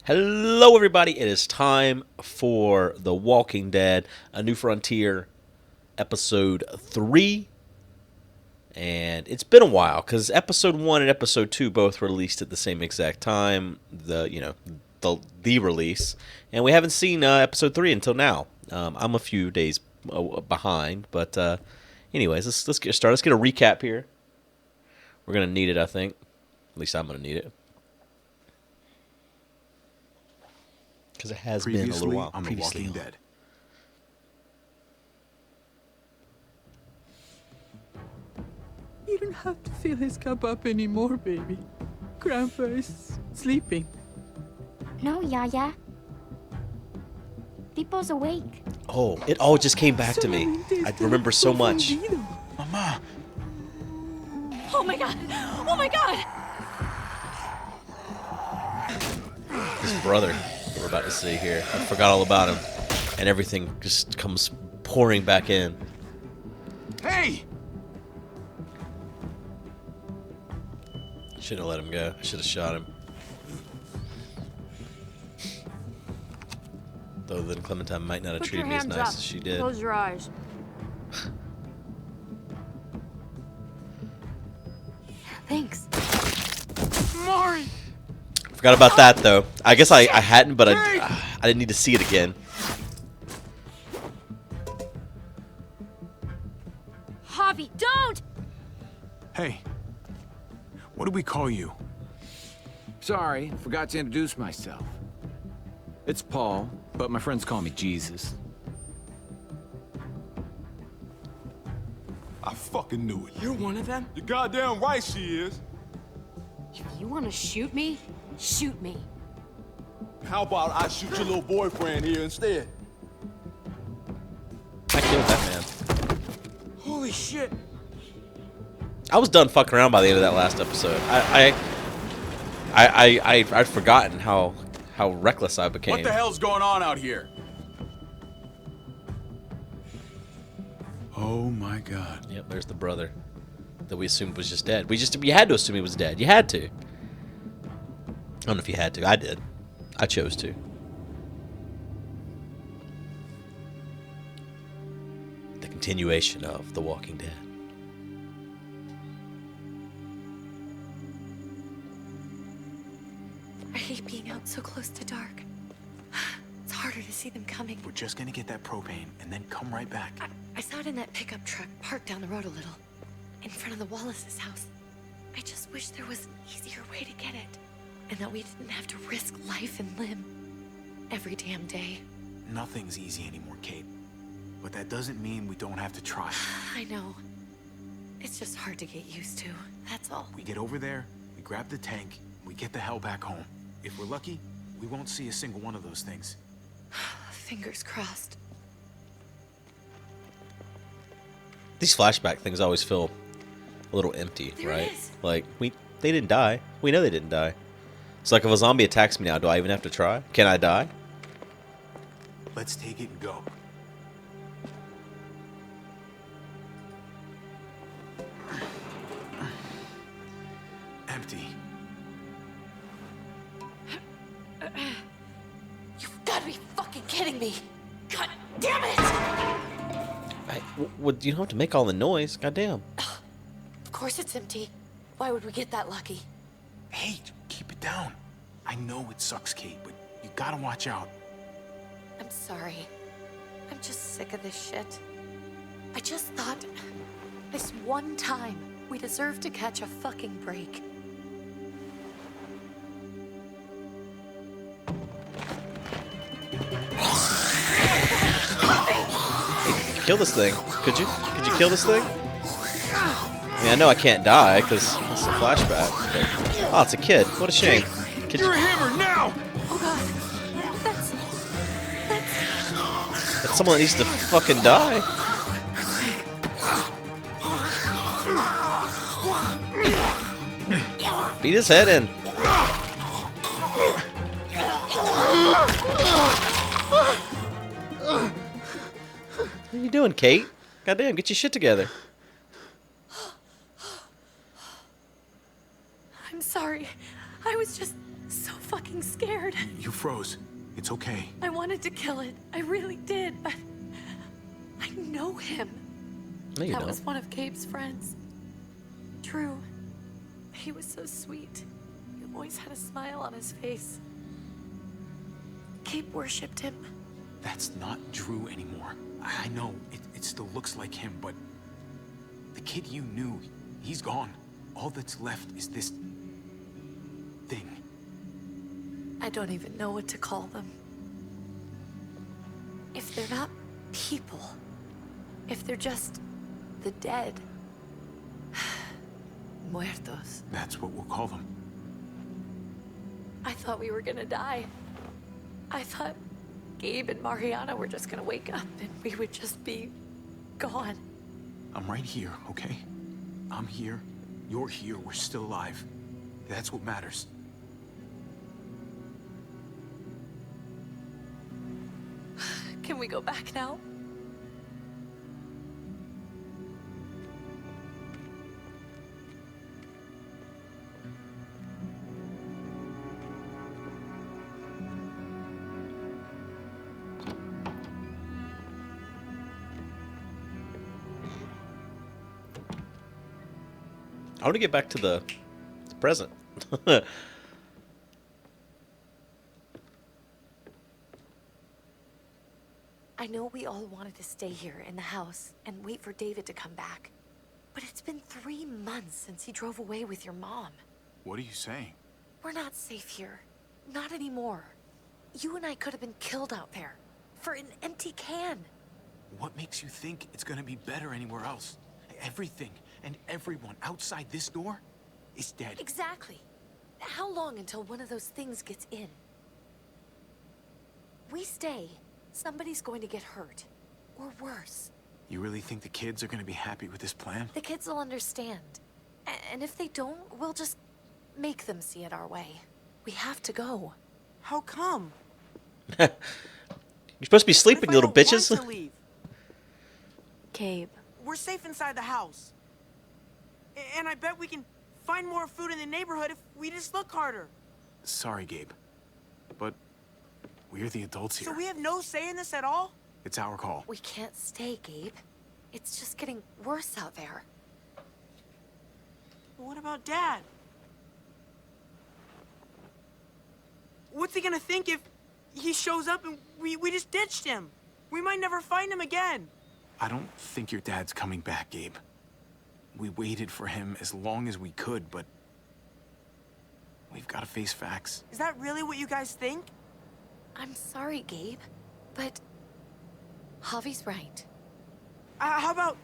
Hello, everybody. It is time for The Walking Dead, A New Frontier, Episode 3. And it's been a while because Episode 1 and Episode 2 both released at the same exact time, the release. And we haven't seen Episode 3 until now. I'm a few days behind, but anyways, let's get started. Let's get a recap here. We're going to need it, I think. At least I'm going to need it. Because it has been a little while. On The Walking Dead. You don't have to fill his cup up anymore, baby. Grandpa is sleeping. No, Yaya. People's awake. Oh, it all just came back to me. I remember so much. Mama! Oh my god! Oh my god! His brother we're about to see here. I forgot all about him. And everything just comes pouring back in. Hey! Should have let him go. I should have shot him. Though then Clementine might not have treated me as nice as she did. Close your eyes. Thanks. Mari! Forgot about that though. I guess I hadn't, but I didn't need to see it again. Javi, don't! Hey. What do we call you? Sorry, forgot to introduce myself. It's Paul, but my friends call me Jesus. I fucking knew it. You're one of them? You're goddamn right she is. If you want to shoot me, shoot me. How about I shoot your little boyfriend here instead? I killed that man. Holy shit. I was done fucking around by the end of that last episode. I'd forgotten how reckless I became. What the hell's going on out here? Oh my god. Yep, there's the brother that we assumed was just dead. You had to assume he was dead. You had to. I don't know if you had to. I did. I chose to. The continuation of The Walking Dead. I hate being out so close to dark. It's harder to see them coming. We're just gonna get that propane and then come right back. I saw it in that pickup truck parked down the road a little, in front of the Wallace's house. I just wish there was an easier way to get it, and that we didn't have to risk life and limb every damn day. Nothing's easy anymore, Kate. But that doesn't mean we don't have to try. I know. It's just hard to get used to, that's all. We get over there, we grab the tank, we get the hell back home. If we're lucky, we won't see a single one of those things. Fingers crossed. These flashback things always feel a little empty, There right? it is. Like they didn't die. We know they didn't die. So like if a zombie attacks me now, do I even have to try? Can I die? Let's take it and go. Empty. You've got to be fucking kidding me! God damn it! You don't have to make all the noise. Goddamn. Of course it's empty. Why would we get that lucky? Hey, keep it down. I know it sucks, Kate, but you gotta watch out. I'm sorry. I'm just sick of this shit. I just thought, this one time, we deserve to catch a fucking break. Kill this thing. Could you? Could you kill this thing? I mean, I know I can't die because it's a flashback. But, oh, it's a kid. What a shame. Could You're you, a hammer now! Oh god. that's someone that needs to fucking die. Beat his head in. What are you doing, Kate? Goddamn, get your shit together. I'm sorry. I was just so fucking scared. You froze. It's okay. I wanted to kill it. I really did, but I know him. No, you That don't. was one of Gabe's friends. Drew. He was so sweet. He always had a smile on his face. Gabe worshipped him. That's not Drew anymore. I know, it still looks like him, but the kid you knew, he's gone. All that's left is this thing. I don't even know what to call them. If they're not people, if they're just the dead, muertos. That's what we'll call them. I thought we were gonna die. I thought Gabe and Mariana were just gonna wake up and we would just be gone. I'm right here, okay? I'm here, you're here, we're still alive. That's what matters. Can we go back now? I want to get back to the present. I know we all wanted to stay here in the house and wait for David to come back. But it's been 3 months since he drove away with your mom. What are you saying? We're not safe here. Not anymore. You and I could have been killed out there. For an empty can. What makes you think it's gonna be better anywhere else? Everything and everyone outside this door is dead. Exactly. How long until one of those things gets in? We stay, somebody's going to get hurt. Or worse. You really think the kids are gonna be happy with this plan? The kids will understand. And if they don't, we'll just make them see it our way. We have to go. How come? You're supposed to be What sleeping, if I little don't bitches. want to leave? Gabe. We're safe inside the house. And I bet we can find more food in the neighborhood if we just look harder. Sorry, Gabe. But we're the adults here. So we have no say in this at all? It's our call. We can't stay, Gabe. It's just getting worse out there. What about Dad? What's he gonna think if he shows up and we just ditched him? We might never find him again. I don't think your dad's coming back, Gabe. We waited for him as long as we could, but we've got to face facts. Is that really what you guys think? I'm sorry, Gabe, but Javi's right. How about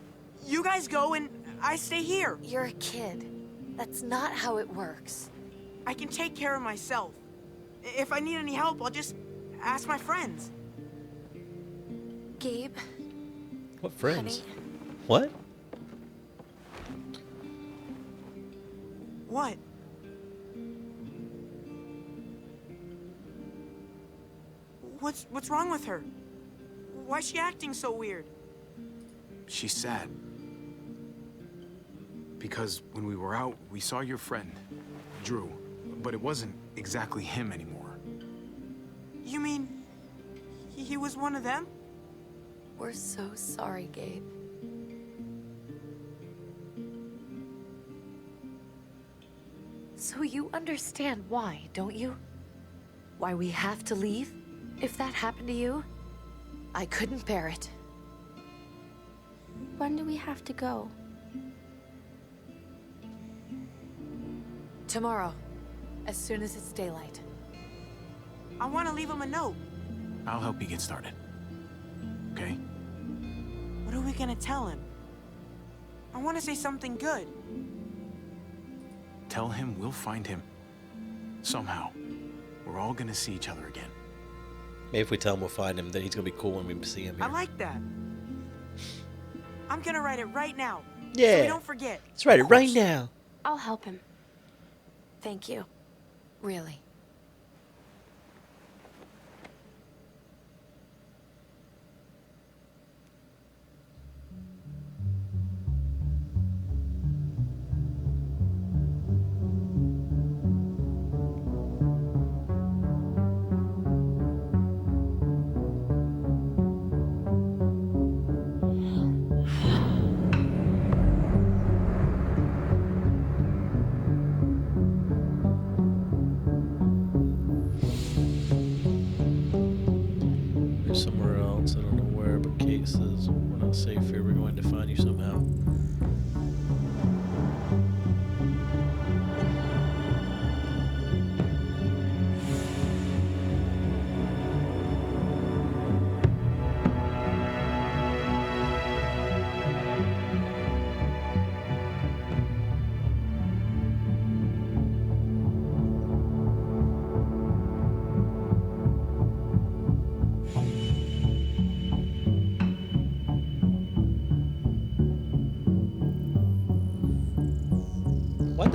you guys go and I stay here? You're a kid. That's not how it works. I can take care of myself. If I need any help, I'll just ask my friends. Gabe, What friends? honey, What? What? What's wrong with her? Why's she acting so weird? She's sad. Because when we were out, we saw your friend, Drew. But it wasn't exactly him anymore. You mean he was one of them? we're so sorry, Gabe. So you understand why, don't you? Why we have to leave? If that happened to you, I couldn't bear it. When do we have to go? Tomorrow, as soon as it's daylight. I want to leave him a note. I'll help you get started. Okay? What are we gonna tell him? I want to say something good. Tell him we'll find him. Somehow. We're all gonna see each other again. Maybe if we tell him we'll find him, then he's gonna be cool when we see him here. I like that. I'm gonna write it right now. So Yeah. we don't forget. Let's write it Of right course. now. I'll help him. Thank you. Really.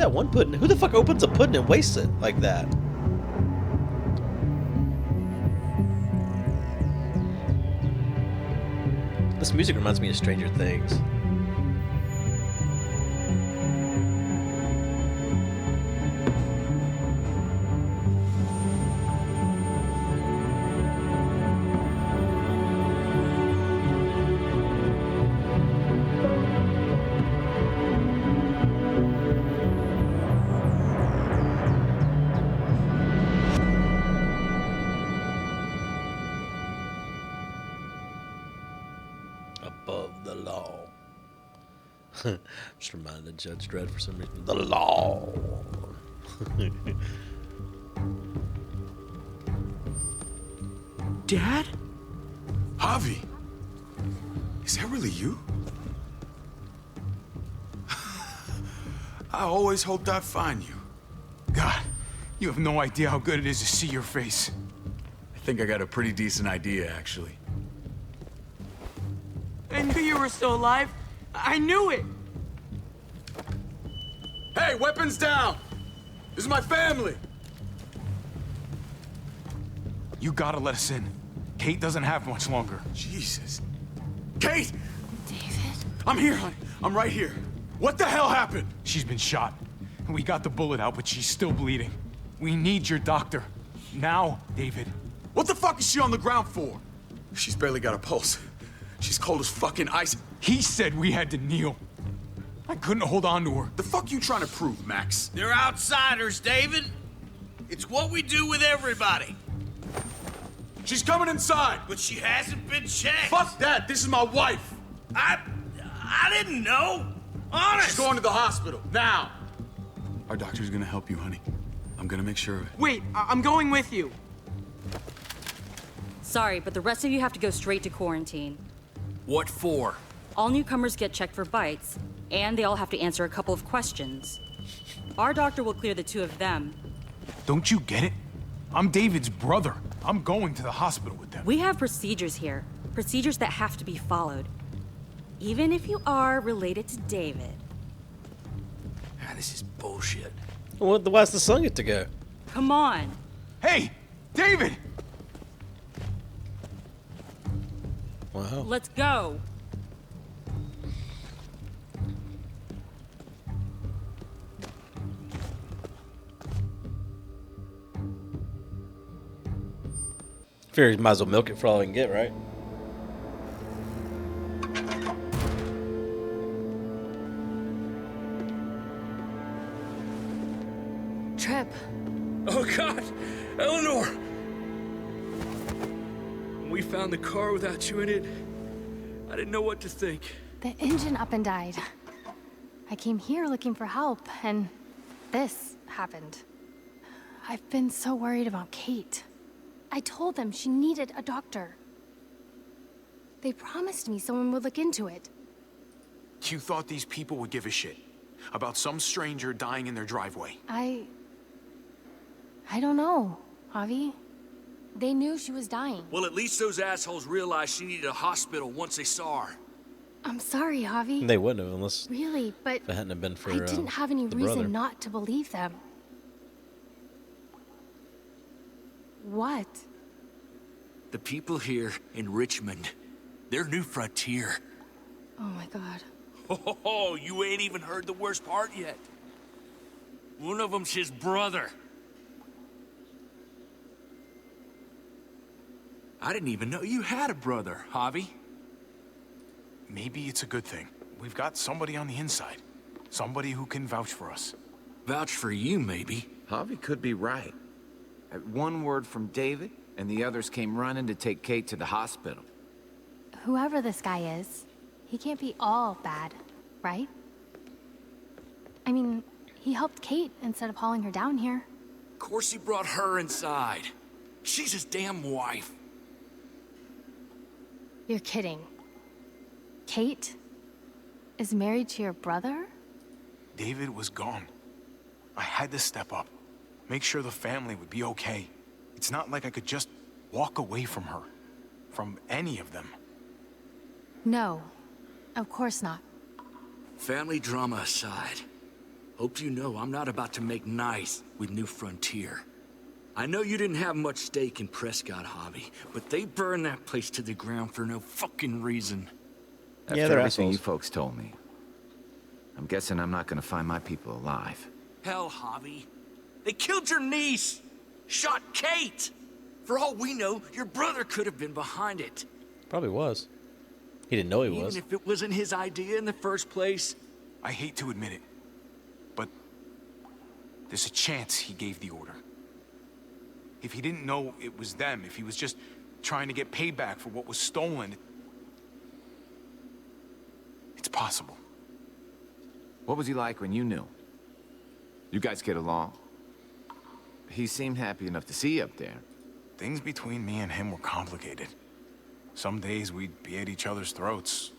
that one pudding. Who the fuck opens a pudding and wastes it like that? This music reminds me of Stranger Things. Above the law. Just reminded of Judge Dredd for some reason. The law. Dad? Javi, is that really you? I always hoped I'd find you. God, you have no idea how good it is to see your face. I think I got a pretty decent idea, actually. I knew you were still alive. I knew it. Hey, weapons down! This is my family! You gotta let us in. Kate doesn't have much longer. Jesus. Kate! David? I'm here, honey. I'm right here. What the hell happened? She's been shot. We got the bullet out, but she's still bleeding. We need your doctor. Now, David. What the fuck is she on the ground for? She's barely got a pulse. She's cold as fucking ice. He said we had to kneel. I couldn't hold on to her. The fuck you trying to prove, Max? They're outsiders, David. It's what we do with everybody. She's coming inside. But she hasn't been checked. Fuck that. This is my wife. I didn't know. Honest. She's going to the hospital. Now. Our doctor's gonna help you, honey. I'm gonna make sure of it. Wait, I'm going with you. Sorry, but the rest of you have to go straight to quarantine. What for? All newcomers get checked for bites, and they all have to answer a couple of questions. Our doctor will clear the two of them. Don't you get it? I'm David's brother. I'm going to the hospital with them. We have procedures here. Procedures that have to be followed. Even if you are related to David. Ah, this is bullshit. Well, why's the son get to go? Come on. Hey, David! Wow. Let's go. Figure you might as well milk it for all I can get, right? Trip. Oh, God! Eleanor! When we found the car without you in it, I didn't know what to think. The engine up and died. I came here looking for help, and this happened. I've been so worried about Kate. I told them she needed a doctor. They promised me someone would look into it. You thought these people would give a shit about some stranger dying in their driveway? I don't know, Javi. They knew she was dying. Well, at least those assholes realized she needed a hospital once they saw her. I'm sorry, Javi. They wouldn't have unless Really, but if it hadn't have been for I didn't have any the reason brother. not to believe them. What? The people here in Richmond, they're New Frontier. Oh my God. Oh, you ain't even heard the worst part yet. One of them's his brother. I didn't even know you had a brother, Javi. Maybe it's a good thing. We've got somebody on the inside. Somebody who can vouch for us. Vouch for you, maybe. Javi could be right. At one word from David, and the others came running to take Kate to the hospital. Whoever this guy is, he can't be all bad, right? I mean, he helped Kate instead of hauling her down here. Of course he brought her inside. She's his damn wife. You're kidding. Kate is married to your brother? David was gone. I had to step up. Make sure the family would be okay. It's not like I could just walk away from her. From any of them. No, of course not. Family drama aside, Hope you know I'm not about to make nice with New Frontier. I know you didn't have much stake in Prescott, Javi, but they burned that place to the ground for no fucking reason. After everything you folks told me, I'm guessing I'm not gonna find my people alive. Hell, Javi. They killed your niece! Shot Kate! For all we know, your brother could have been behind it. Probably was. He didn't know he was. Even if it wasn't his idea in the first place. I hate to admit it, but there's a chance he gave the order. If he didn't know it was them, if he was just trying to get payback for what was stolen, it's possible. What was he like when you knew? You guys get along? He seemed happy enough to see you up there. Things between me and him were complicated. Some days we'd be at each other's throats.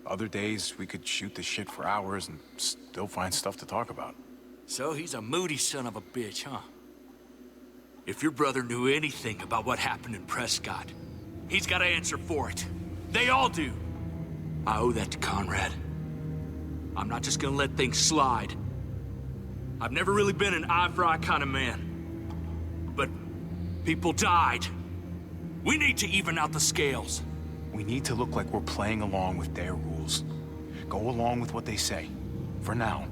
Other days we could shoot the shit for hours and still find stuff to talk about. So he's a moody son of a bitch, huh? If your brother knew anything about what happened in Prescott, he's got to answer for it. They all do. I owe that to Conrad. I'm not just gonna let things slide. I've never really been an eye-for-eye kind of man. But people died. We need to even out the scales. We need to look like we're playing along with their rules. Go along with what they say. For now.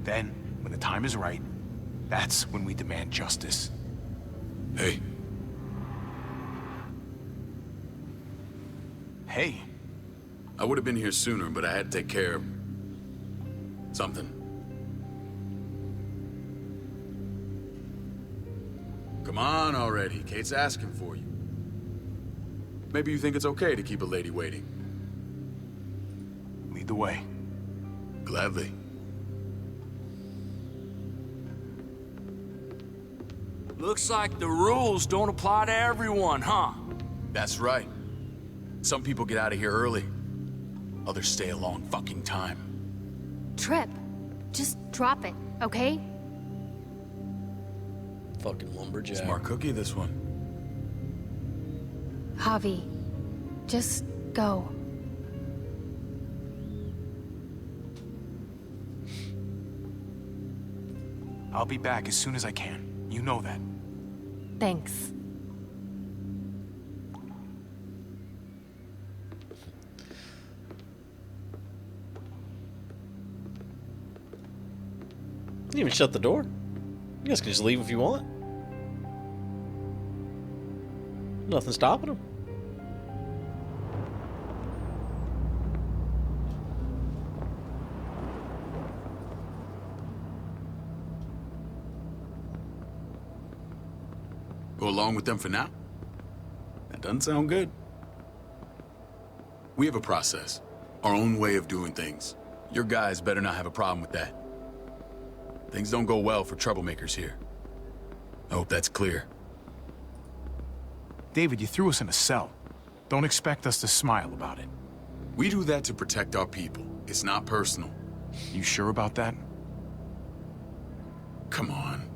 Then, when the time is right, that's when we demand justice. Hey. Hey. I would have been here sooner, but I had to take care of something. Come on already. Kate's asking for you. Maybe you think it's okay to keep a lady waiting. Lead the way. Gladly. Looks like the rules don't apply to everyone, huh? That's right. Some people get out of here early. Others stay a long fucking time. Trip, just drop it, okay? Fucking lumberjack. Smart cookie, this one. Javi, just go. I'll be back as soon as I can. You know that. Thanks. You didn't even shut the door. You guys can just leave if you want. Nothing stopping them. Go along with them for now? That doesn't sound good. We have a process. Our own way of doing things. Your guys better not have a problem with that. Things don't go well for troublemakers here. I hope that's clear. David, you threw us in a cell. Don't expect us to smile about it. We do that to protect our people. It's not personal. You sure about that? Come on.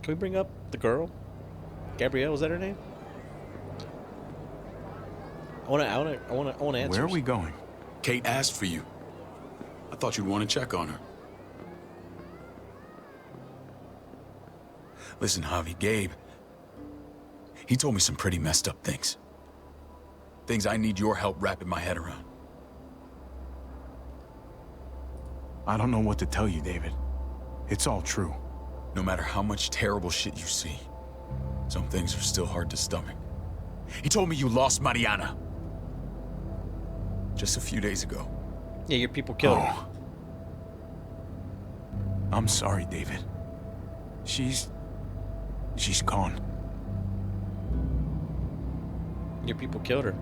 Can we bring up the girl? Gabrielle, was that her name? I want answers. Where are we going? Kate asked for you. I thought you'd want to check on her. Listen, Javi, Gabe. He told me some pretty messed up things. Things I need your help wrapping my head around. I don't know what to tell you, David. It's all true. No matter how much terrible shit you see, some things are still hard to stomach. He told me you lost Mariana. Just a few days ago. Yeah, your people killed her. I'm sorry, David. She's gone. Your people killed her.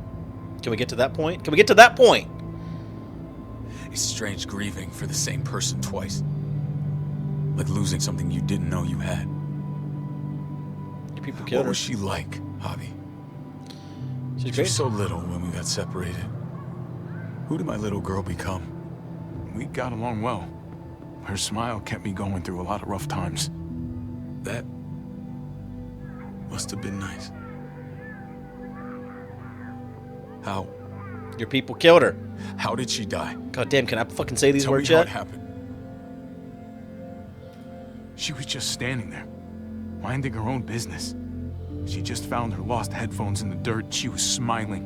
Can we get to that point? Can we get to that point? It's strange grieving for the same person twice. Like losing something you didn't know you had. Your people killed her. What was she like, Javi? She's She was so little when we got separated. Who did my little girl become? We got along well. Her smile kept me going through a lot of rough times. That must have been nice. How? Your people killed her. How did she die? God damn, can I fucking say these Tell words me how yet? it happened. She was just standing there, minding her own business. She just found her lost headphones in the dirt. She was smiling.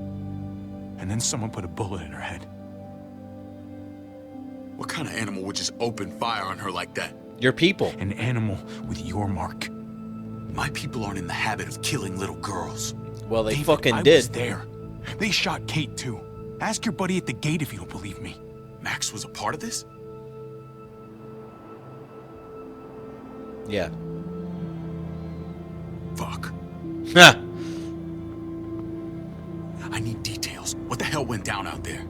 And then someone put a bullet in her head. What kind of animal would just open fire on her like that? Your people. An animal with your mark. My people aren't in the habit of killing little girls. Well, they David, fucking I did. was there. They shot Kate, too. Ask your buddy at the gate if you don't believe me. Max was a part of this? Yeah. Fuck. Ha! I need details. What the hell went down out there?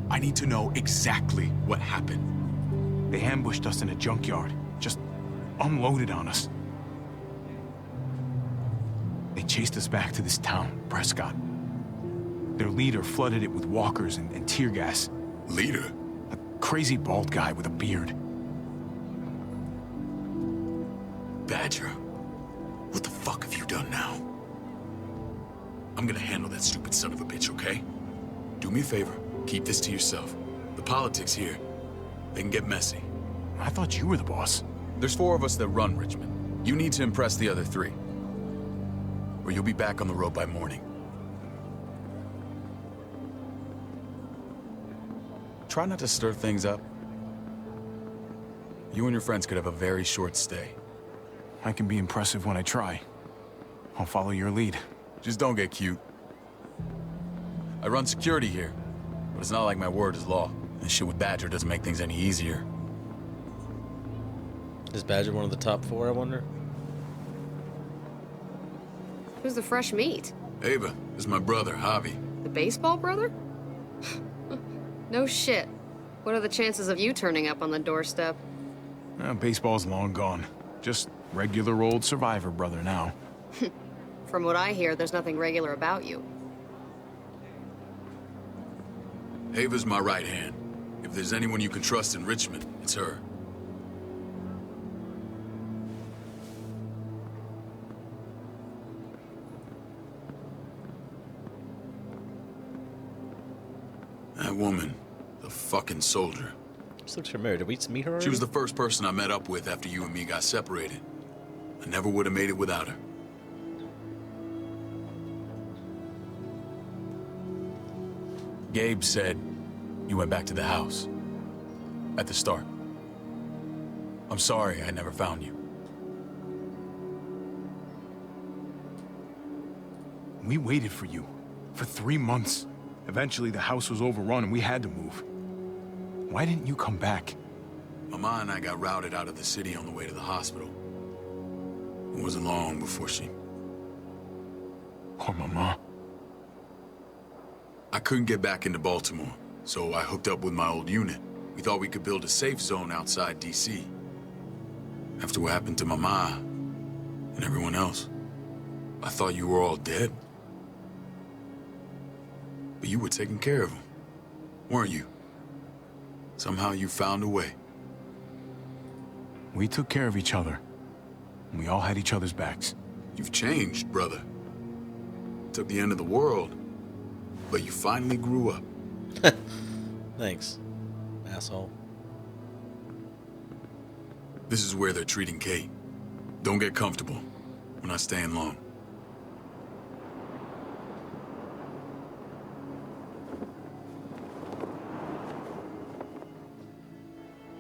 I need to know exactly what happened. They ambushed us in a junkyard. Just unloaded on us. They chased us back to this town, Prescott. Their leader flooded it with walkers and tear gas. Leader? A crazy bald guy with a beard. Badger, what the fuck have you done now? I'm gonna handle that stupid son of a bitch, okay? Do me a favor, keep this to yourself. The politics here, they can get messy. I thought you were the boss. There's 4 of us that run Richmond. You need to impress the other 3. Or you'll be back on the road by morning. Try not to stir things up. You and your friends could have a very short stay. I can be impressive when I try. I'll follow your lead. Just don't get cute. I run security here, but it's not like my word is law. And shit with Badger doesn't make things any easier. Is Badger one of the top 4, I wonder? Who's the fresh meat? Ava, this is my brother, Javi. The baseball brother? No shit. What are the chances of you turning up on the doorstep? Baseball's long gone. Just regular old survivor brother now. From what I hear, there's nothing regular about you. Ava's my right hand. If there's anyone you can trust in Richmond, it's her. That woman, the fucking soldier. She looks familiar. Did we meet her already? She was the first person I met up with after you and me got separated. I never would have made it without her. Gabe said you went back to the house. At the start. I'm sorry I never found you. We waited for you. For 3 months. Eventually the house was overrun and we had to move. Why didn't you come back? Mama and I got routed out of the city on the way to the hospital. It wasn't long before she... Poor Mama. I couldn't get back into Baltimore, so I hooked up with my old unit. We thought we could build a safe zone outside D.C. After what happened to Mama and everyone else, I thought you were all dead. But you were taking care of them, weren't you? Somehow you found a way. We took care of each other. And we all had each other's backs. You've changed, brother. Took the end of the world, but you finally grew up. Thanks, asshole. This is where they're treating Kate. Don't get comfortable. We're not staying long.